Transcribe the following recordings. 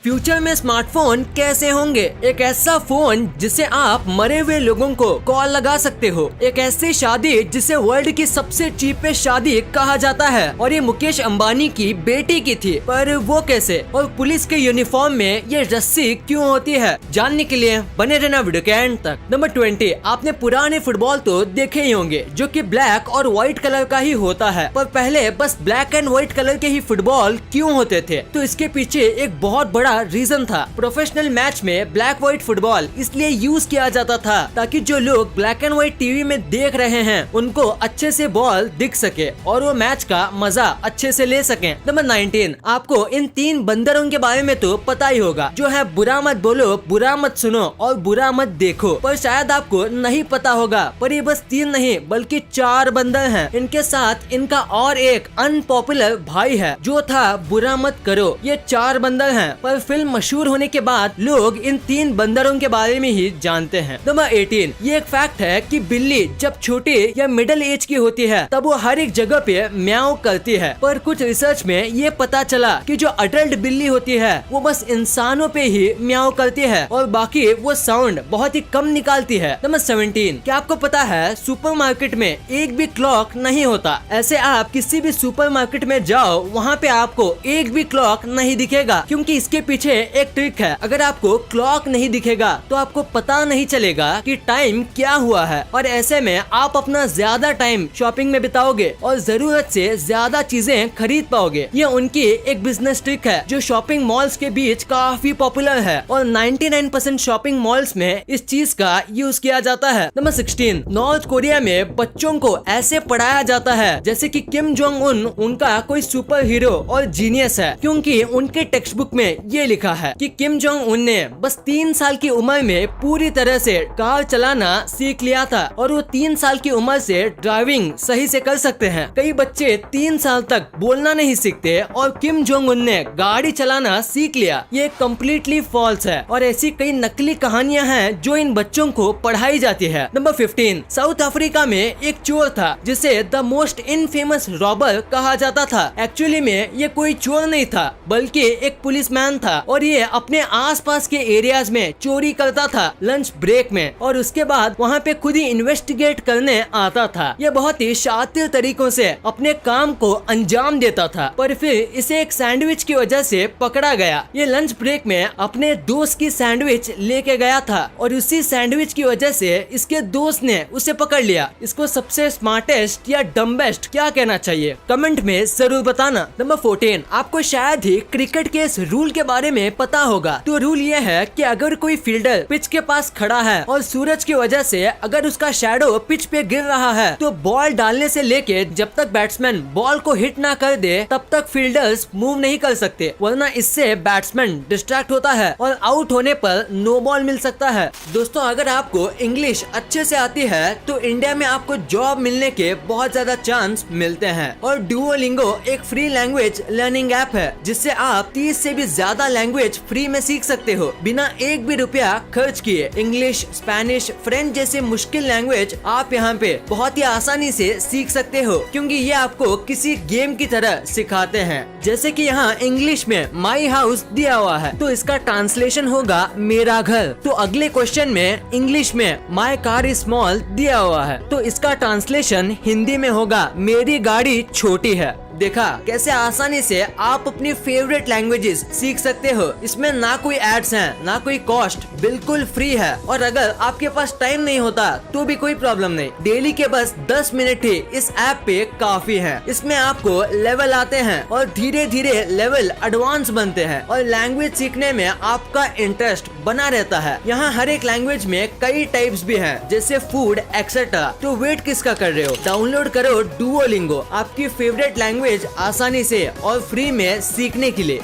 Future में smartphone कैसे होंगे? एक ऐसा फोन जिसे आप मरे हुए लोगों को कॉल लगा सकते हो। एक ऐसी शादी जिसे वर्ल्ड की सबसे चीपेस्ट शादी कहा जाता है और ये मुकेश अंबानी की बेटी की थी। पर वो कैसे? और पुलिस के यूनिफॉर्म में ये रस्सी क्यों होती है? जानने के लिए बने रहना वीडियो के एंड तक। नंबर 20, आपने पुराने फुटबॉल तो देखे ही होंगे जो कि ब्लैक और व्हाइट कलर का ही होता है। पर पहले बस ब्लैक एंड व्हाइट कलर के ही फुटबॉल क्यों होते थे? तो इसके पीछे एक बहुत बड़ा रीजन था। प्रोफेशनल मैच में ब्लैक व्हाइट फुटबॉल इसलिए यूज किया जाता था ताकि जो लोग ब्लैक एंड व्हाइट टीवी में देख रहे हैं उनको अच्छे से बॉल दिख सके और वो मैच का मजा अच्छे से ले सकें। नंबर 19, आपको इन 3 बंदरों के बारे में तो पता ही होगा जो है बुरा मत बोलो, बुरा मत सुनो और बुरा मत देखो। पर शायद आपको नहीं पता होगा, पर ये बस 3 नहीं बल्कि 4 बंदर हैं। इनके साथ इनका और एक अनपॉपुलर भाई है जो था बुरा मत करो। ये 4 बंदर हैं, पर फिल्म मशहूर होने के बाद लोग इन 3 बंदरों के बारे में ही जानते हैं। नंबर 18, ये एक फैक्ट है कि बिल्ली जब छोटी या मिडिल एज की होती है तब वो हर एक जगह पे म्याऊ करती है। पर कुछ रिसर्च में ये पता चला कि जो अडल्ट बिल्ली होती है वो बस इंसानों पे ही म्याऊ करती है और बाकी वो साउंड बहुत ही कम निकालती है। नंबर 17, क्या आपको पता है सुपरमार्केट में एक भी क्लॉक नहीं होता। ऐसे आप किसी भी सुपरमार्केट में जाओ, वहाँ पे आपको एक भी क्लॉक नहीं दिखेगा क्योंकि इसके पीछे एक ट्रिक है। अगर आपको क्लॉक नहीं दिखेगा तो आपको पता नहीं चलेगा कि टाइम क्या हुआ है और ऐसे में आप अपना ज्यादा टाइम शॉपिंग में बिताओगे और जरूरत से ज्यादा चीजें खरीद पाओगे। ये उनकी एक बिजनेस ट्रिक है जो शॉपिंग मॉल्स के बीच काफी पॉपुलर है और 99% शॉपिंग मॉल्स में इस चीज का यूज किया जाता है। नंबर 16, नॉर्थ कोरिया में बच्चों को ऐसे पढ़ाया जाता है जैसे कि किम जोंग उन उनका कोई सुपर हीरो और जीनियस है, क्योंकि उनके टेक्स्ट बुक में ये लिखा है कि किम जोंग उन ने बस 3 साल की उम्र में पूरी तरह से कार चलाना सीख लिया था और वो 3 साल की उम्र से ड्राइविंग सही से कर सकते हैं। कई बच्चे 3 साल तक बोलना नहीं सीखते और किम जोंग उन ने गाड़ी चलाना सीख लिया। ये कम्प्लीटली फॉल्स है और ऐसी कई नकली कहानियां हैं जो इन बच्चों को पढ़ाई जाती है। नंबर 15, साउथ अफ्रीका में एक चोर था जिसे द मोस्ट इनफेमस रॉबर कहा जाता था। एक्चुअली में ये कोई चोर नहीं था बल्कि एक पुलिसमैन था और ये अपने आसपास के एरियाज में चोरी करता था लंच ब्रेक में और उसके बाद वहाँ पे खुद ही इन्वेस्टिगेट करने आता था। ये बहुत ही शातिर तरीकों से अपने काम को अंजाम देता था, पर फिर इसे एक सैंडविच की वजह से पकड़ा गया। ये लंच ब्रेक में अपने दोस्त की सैंडविच लेके गया था और उसी सैंडविच की वजह से इसके दोस्त ने उसे पकड़ लिया। इसको सबसे स्मार्टेस्ट या डम्बेस्ट क्या कहना चाहिए? कमेंट में जरूर बताना। नंबर 14, आपको शायद ही क्रिकेट के इस रूल के बारे में पता होगा। तो रूल ये है कि अगर कोई फील्डर पिच के पास खड़ा है और सूरज की वजह से अगर उसका शैडो पिच पे गिर रहा है तो बॉल डालने से लेके जब तक बैट्समैन बॉल को हिट ना कर दे तब तक फील्डर्स मूव नहीं कर सकते, वरना इससे बैट्समैन डिस्ट्रैक्ट होता है और आउट होने पर नो बॉल मिल सकता है। दोस्तों, अगर आपको इंग्लिश अच्छे से आती है तो इंडिया में आपको जॉब मिलने के बहुत ज्यादा चांस मिलते हैं और डुओलिंगो एक फ्री लैंग्वेज लर्निंग ऐप है जिससे आप 30 से भी ज्यादा लैंग्वेज फ्री में सीख सकते हो बिना एक भी रुपया खर्च किए। इंग्लिश, स्पेनिश, फ्रेंच जैसे मुश्किल लैंग्वेज आप यहाँ पे बहुत ही आसानी से सीख सकते हो क्योंकि ये आपको किसी गेम की तरह सिखाते हैं। जैसे कि यहाँ इंग्लिश में माई हाउस दिया हुआ है तो इसका ट्रांसलेशन होगा मेरा घर। तो अगले क्वेश्चन में इंग्लिश में माई कार इज स्मॉल दिया हुआ है तो इसका ट्रांसलेशन हिंदी में होगा मेरी गाड़ी छोटी है। देखा कैसे आसानी से आप अपनी फेवरेट लैंग्वेजेस सीख सकते हो। इसमें ना कोई एड्स हैं, ना कोई कॉस्ट, बिल्कुल फ्री है और अगर आपके पास टाइम नहीं होता तो भी कोई प्रॉब्लम नहीं। डेली के बस 10 मिनट ही इस ऐप पे काफी है। इसमें आपको लेवल आते हैं और धीरे धीरे लेवल एडवांस बनते हैं और लैंग्वेज सीखने में आपका इंटरेस्ट बना रहता है। यहाँ हर एक लैंग्वेज में कई टाइप्स भी हैं जैसे फूड एक्सेट्रा। तो वेट किसका कर रहे हो? डाउनलोड करो डुओलिंगो, आपकी फेवरेट लैंग्वेज आसानी से और फ्री में सीखने के लिए।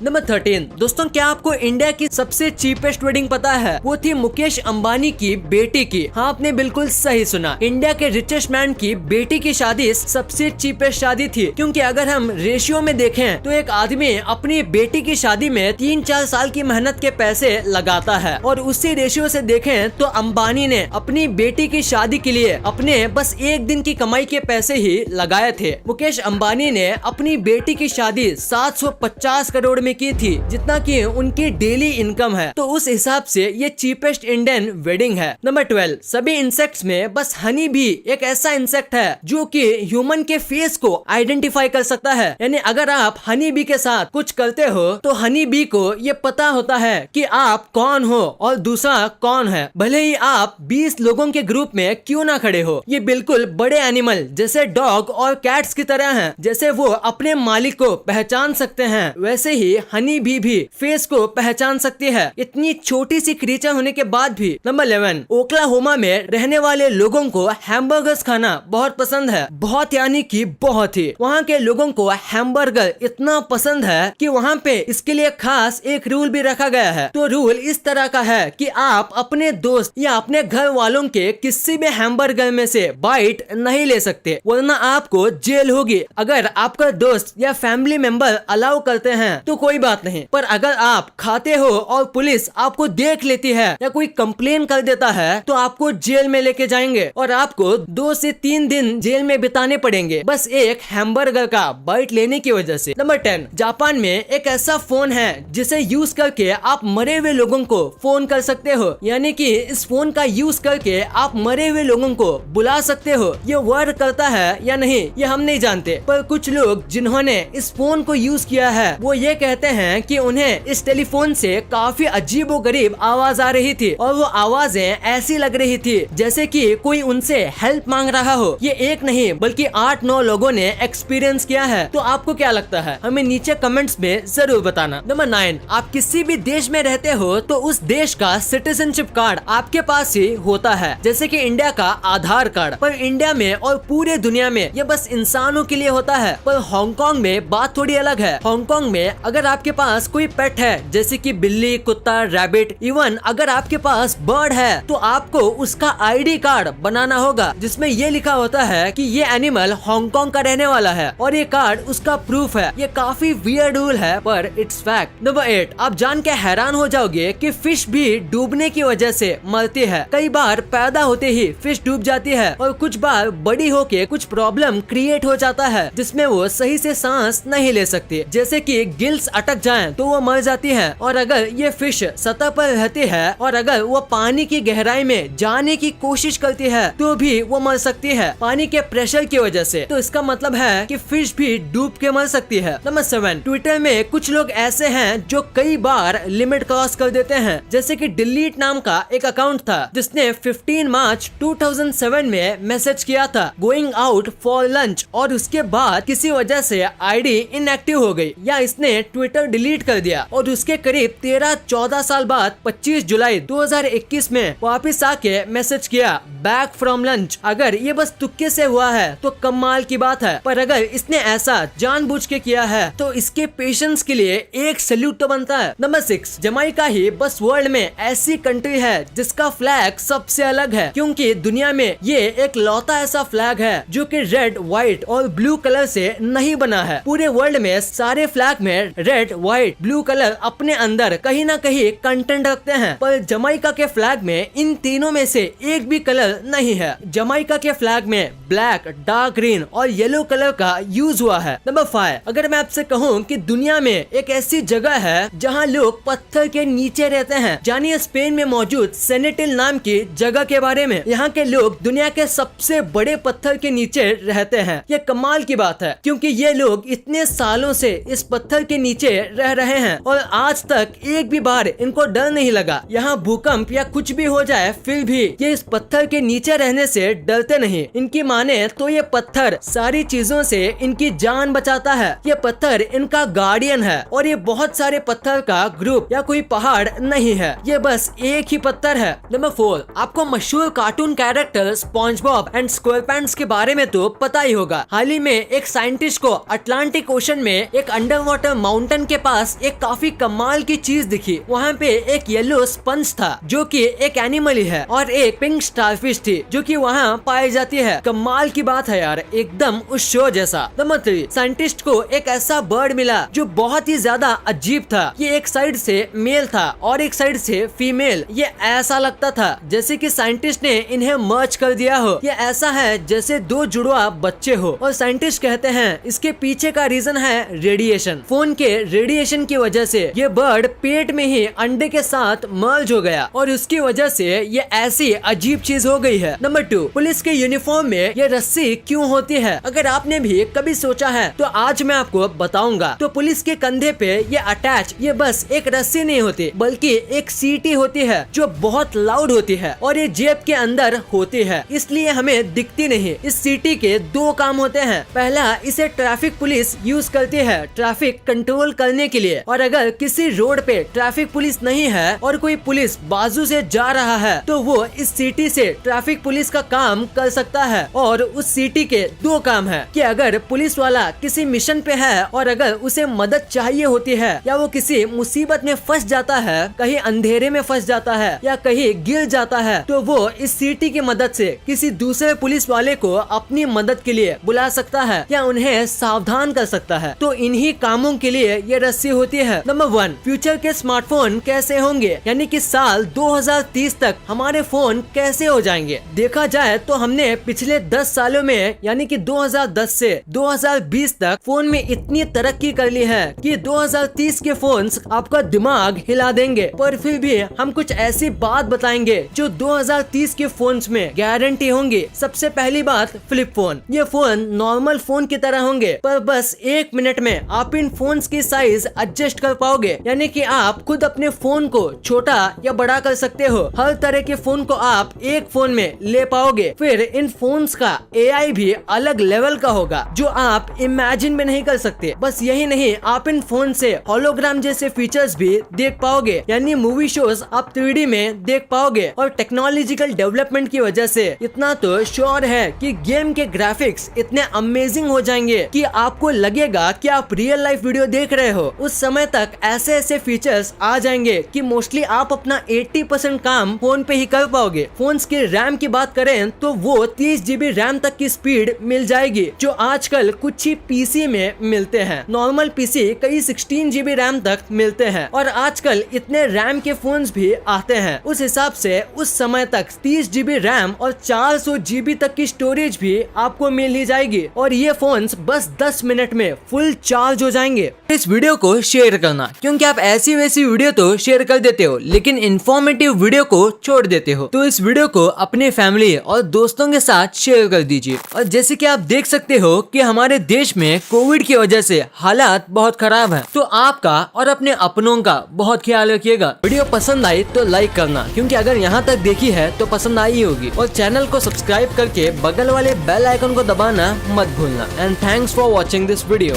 नंबर 13, दोस्तों क्या आपको इंडिया की सबसे चीपेस्ट वेडिंग पता है? वो थी मुकेश अंबानी की बेटी की। हाँ, आपने बिल्कुल सही सुना। इंडिया के रिचेस्ट मैन की बेटी की शादी सबसे चीपेस्ट शादी थी क्योंकि अगर हम रेशियो में देखें तो एक आदमी अपनी बेटी की शादी में 3-4 साल की मेहनत के पैसे लगाता है और उसी रेशियो से देखें तो अंबानी ने अपनी बेटी की शादी के लिए अपने बस एक दिन की कमाई के पैसे ही लगाए थे। मुकेश अंबानी ने अपनी बेटी की शादी 750 करोड़ में की थी जितना कि उनकी डेली इनकम है। तो उस हिसाब से ये चीपेस्ट इंडियन वेडिंग है। नंबर 12, सभी इंसेक्ट्स में बस हनी भी एक ऐसा इंसेक्ट है जो कि ह्यूमन के फेस को आइडेंटिफाई कर सकता है। यानी अगर आप हनी बी के साथ कुछ करते हो तो हनी बी को ये पता होता है कि आप कौन हो और दूसरा कौन है, भले ही आप 20 लोगों के ग्रुप में क्यों ना खड़े हो। ये बिल्कुल बड़े एनिमल जैसे डॉग और कैट्स की तरह हैं। जैसे वो अपने मालिक को पहचान सकते हैं वैसे ही हनी बी भी फेस को पहचान सकती है, इतनी छोटी सी क्रीचर होने के बाद भी। नंबर 11, ओक्लाहोमा में रहने वाले लोगों को हैमबर्गर्स खाना बहुत पसंद है। बहुत यानी कि बहुत ही। वहाँ के लोगों को हैमबर्गर इतना पसंद है कि वहाँ पे इसके लिए खास एक रूल भी रखा गया है। तो रूल इस तरह का है कि आप अपने दोस्त या अपने घर वालों के किसी भी हैमबर्गर में से बाइट नहीं ले सकते, वरना आपको जेल होगी। अगर आपका दोस्त या फैमिली मेंबर अलाउ करते हैं तो कोई बात नहीं, पर अगर आप खाते हो और पुलिस आपको देख लेती है या कोई कंप्लेन कर देता है तो आपको जेल में लेके जाएंगे और आपको 2 से 3 दिन जेल में बिताने पड़ेंगे बस एक हैमबर्गर का बाइट लेने की वजह से। नंबर 10, जापान में एक ऐसा फोन है जिसे यूज करके आप मरे हुए लोगों को फोन कर सकते हो। यानी कि इस फोन का यूज करके आप मरे हुए लोगों को बुला सकते हो। ये वर्क करता है या नहीं ये हम नहीं जानते, पर कुछ लोग जिन्होंने इस फोन को यूज किया है वो ये कहते हैं कि उन्हें इस टेलीफोन से काफी अजीबोगरीब आवाज आ रही थी और वो आवाजें ऐसी लग रही थी जैसे कि कोई उनसे हेल्प मांग रहा हो। ये एक नहीं बल्कि 8-9 लोगों ने एक्सपीरियंस किया है। तो आपको क्या लगता है हमें नीचे कमेंट्स में जरूर बताना। नंबर 9, आप किसी भी देश में रहते हो तो उस देश का सिटीजनशिप कार्ड आपके पास ही होता है, जैसे कि इंडिया का आधार कार्ड। पर इंडिया में और पूरे दुनिया में ये बस इंसानों के लिए होता है, पर हांगकांग में बात थोड़ी अलग है। हांगकांग में अगर आपके पास कोई पेट है जैसे कि बिल्ली, कुत्ता, रैबिट, इवन अगर आपके पास बर्ड है तो आपको उसका ID कार्ड बनाना होगा जिसमें ये लिखा होता है कि ये एनिमल हांगकांग का रहने वाला है और ये कार्ड उसका प्रूफ है। ये काफी वियर्ड रूल है पर इट्स फैक्ट। नंबर 8, आप जान के हैरान हो जाओगे कि फिश भी डूबने की वजह से मरती है। कई बार पैदा होते ही फिश डूब जाती है और कुछ बार बड़ी होके कुछ प्रॉब्लम क्रिएट हो जाता है जिसमें वो सही से सांस नहीं ले सकती, जैसे कि गिल्स अटक जाएं तो वो मर जाती है। और अगर ये फिश सतह पर रहती है और अगर वो पानी की गहराई में जाने की कोशिश करती है तो भी वो मर सकती है पानी के प्रेशर की वजह से। तो इसका मतलब है कि फिश भी डूब के मर सकती है। नंबर 7, ट्विटर में कुछ लोग ऐसे हैं जो कई बार लिमिट क्रॉस कर देते हैं, जैसे कि डिलीट नाम का एक अकाउंट था जिसने 15 मार्च 2007 में मैसेज किया था गोइंग आउट फॉर लंच और उसके बाद किसी वजह से ID इनएक्टिव हो गई या इसने ट्विटर डिलीट कर दिया और उसके करीब 13-14 साल बाद 25 जुलाई 2021 में वापस आके मैसेज किया बैक फ्रॉम लंच। अगर ये बस तुक्के से हुआ है तो कमाल की बात है, पर अगर इसने ऐसा जानबूझ के किया है तो इसके पेशेंस के लिए एक सैल्यूट तो बनता है। नंबर 6, जमाइका ही बस वर्ल्ड में ऐसी कंट्री है जिसका फ्लैग सबसे अलग है, क्योंकि दुनिया में ये एक लौता ऐसा फ्लैग है जो कि रेड, व्हाइट और ब्लू कलर से नहीं बना है। पूरे वर्ल्ड में सारे फ्लैग में रेड, व्हाइट, ब्लू कलर अपने अंदर कहीं ना कहीं कंटेंट रखते हैं, पर जमाइका के फ्लैग में इन तीनों में से एक भी कलर नहीं है। जमाइका के फ्लैग में ब्लैक, डार्क ग्रीन और येलो कलर का यूज हुआ है। नंबर 5, अगर मैं आपसे कहूँ कि दुनिया में एक ऐसी जगह है जहाँ लोग पत्थर के नीचे रहते हैं, जानिए स्पेन में मौजूद सेनेटिल नाम की जगह के बारे में। यहाँ के लोग दुनिया के सबसे बड़े पत्थर के नीचे रहते हैं। ये कमाल की बात है क्योंकि ये लोग इतने सालों से इस पत्थर के नीचे रह रहे हैं और आज तक एक भी बार इनको डर नहीं लगा। यहाँ भूकंप या कुछ भी हो जाए फिर भी ये इस पत्थर के नीचे रहने से डरते नहीं। इनकी माने तो ये पत्थर सारी चीजों से इनकी जान बचाता है। ये पत्थर इनका गार्डियन है और ये बहुत सारे पत्थर का ग्रुप या कोई पहाड़ नहीं है, ये बस एक ही पत्थर है। नंबर 4, आपको मशहूर cartoon character SpongeBob and SquarePants के बारे में तो पता ही होगा। हाल ही में एक साइंटिस्ट को अटलांटिक ओशन में एक अंडर वाटर माउंटेन के पास एक काफी कमाल की चीज दिखी। वहाँ पे एक येलो स्पंज था जो कि एक एनिमल ही है और एक पिंक स्टारफिश थी जो कि वहाँ पाई जाती है। कमाल की बात है यार, एकदम उस शो जैसा। नंबर 3, साइंटिस्ट को एक ऐसा बर्ड मिला जो बहुत ही ज्यादा अजीब था। ये एक साइड से मेल था और एक साइड से फीमेल। ये ऐसा लगता था जैसे कि साइंटिस्ट ने इन्हें मर्ज कर दिया हो। ये ऐसा है जैसे 2 जुड़वा बच्चे हो और साइंटिस्ट कहते हैं इसके पीछे का रीजन है रेडिएशन। फोन के रेडिएशन की वजह से ये बर्ड पेट में ही अंडे के साथ मर्ज हो गया और उसकी वजह से ये ऐसी अजीब चीज हो गई है। नंबर 2, पुलिस के यूनिफॉर्म में ये रस्सी क्यों होती है? अगर आपने भी कभी सोचा है तो आज मैं आपको बताऊंगा। तो पुलिस के कंधे पे ये अटैच ये बस एक रस्सी नहीं होती बल्कि एक सीटी होती है जो बहुत लाउड होती है और ये जेब के अंदर होती है, इसलिए हमें दिखती नहीं। इस सीटी के 2 काम होते हैं। पहला, इसे ट्रैफिक पुलिस यूज करती है ट्रैफिक कंट्रोल करने के लिए, और अगर किसी रोड पे ट्रैफिक पुलिस नहीं है और कोई पुलिस बाजू से जा रहा है तो वो इस सीटी से ट्रैफिक पुलिस का काम कर सकता है। और उस सीटी के 2 काम है कि अगर पुलिस वाला किसी मिशन पे है और अगर उसे मदद चाहिए होती है या वो किसी मुसीबत में फंस जाता है, कहीं अंधेरे में फंस जाता है या कहीं गिर जाता है, तो वो इस सीटी की मदद से किसी दूसरे पुलिस वाले को अपनी मदद के लिए बुला सकता है या उन्हें सावधान कर सकता है। तो इन्हीं कामों के लिए ये रस्सी होती है। नंबर 1, फ्यूचर के स्मार्टफोन कैसे होंगे, यानी कि साल 2030 तक हमारे फोन कैसे हो जाएंगे। देखा जाए तो हमने पिछले 10 सालों में यानी कि 2010 से 2020 तक फोन में इतनी तरक्की कर ली है कि 2030 के फोन्स आपका दिमाग हिला देंगे। पर फिर भी हम कुछ ऐसी बात बताएंगे जो 2030 के फोन्स में गारंटी होंगी। सबसे पहली बात, फ्लिप फोन। ये फोन नॉर्मल फोन की तरह होंगे पर बस 1 मिनट में आप इन फोन्स की साइज एडजस्ट कर पाओगे, यानी कि आप खुद अपने फोन को छोटा या बड़ा कर सकते हो। हर तरह के फोन को आप एक फोन में ले पाओगे। फिर इन फोन्स का AI भी अलग लेवल का होगा जो आप इमेजिन भी नहीं कर सकते। बस यही नहीं, आप इन फोन से होलोग्राम जैसे फीचर्स भी देख पाओगे, यानी मूवी शोज आप 3D में देख पाओगे। और टेक्नोलॉजिकल डेवलपमेंट की वजह से इतना तो श्योर है कि गेम के ग्राफिक्स इतने अमेजिंग हो जाएंगे कि आपको लगेगा कि आप रियल लाइफ वीडियो देख रहे हो। उस समय तक ऐसे ऐसे फीचर्स आ जाएंगे कि मोस्टली आप अपना 80% काम फोन पे ही कर पाओगे। फोन्स के रैम की बात करें तो वो 30 GB रैम तक की स्पीड मिल जाएगी जो आजकल कुछ ही पीसी में मिलते हैं। नॉर्मल पीसी कई 16 GB रैम तक मिलते हैं और आजकल इतने रैम के फोन्स भी आते हैं। उस हिसाब से उस समय तक 30 GB रैम और 400 GB तक की स्टोरेज भी आपको मिल ही जाएगी और ये फोन्स बस 10 मिनट में फुल चार्ज हो जाएंगे। इस वीडियो को शेयर करना, क्योंकि आप ऐसी वैसी वीडियो तो शेयर कर देते हो लेकिन इंफॉर्मेटिव वीडियो को छोड़ देते हो। तो इस वीडियो को अपने फैमिली और दोस्तों के साथ शेयर कर दीजिए। और जैसे कि आप देख सकते हो कि हमारे देश में कोविड की वजह से हालात बहुत खराब हैं, तो आपका और अपने अपनों का बहुत ख्याल रखिएगा। वीडियो पसंद आई तो लाइक करना, क्योंकि अगर यहाँ तक देखी है तो पसंद आई होगी। और चैनल को सब्सक्राइब करके बगल वाले बेल आइकन को दबाना मत भूलना। And thanks for watching this video.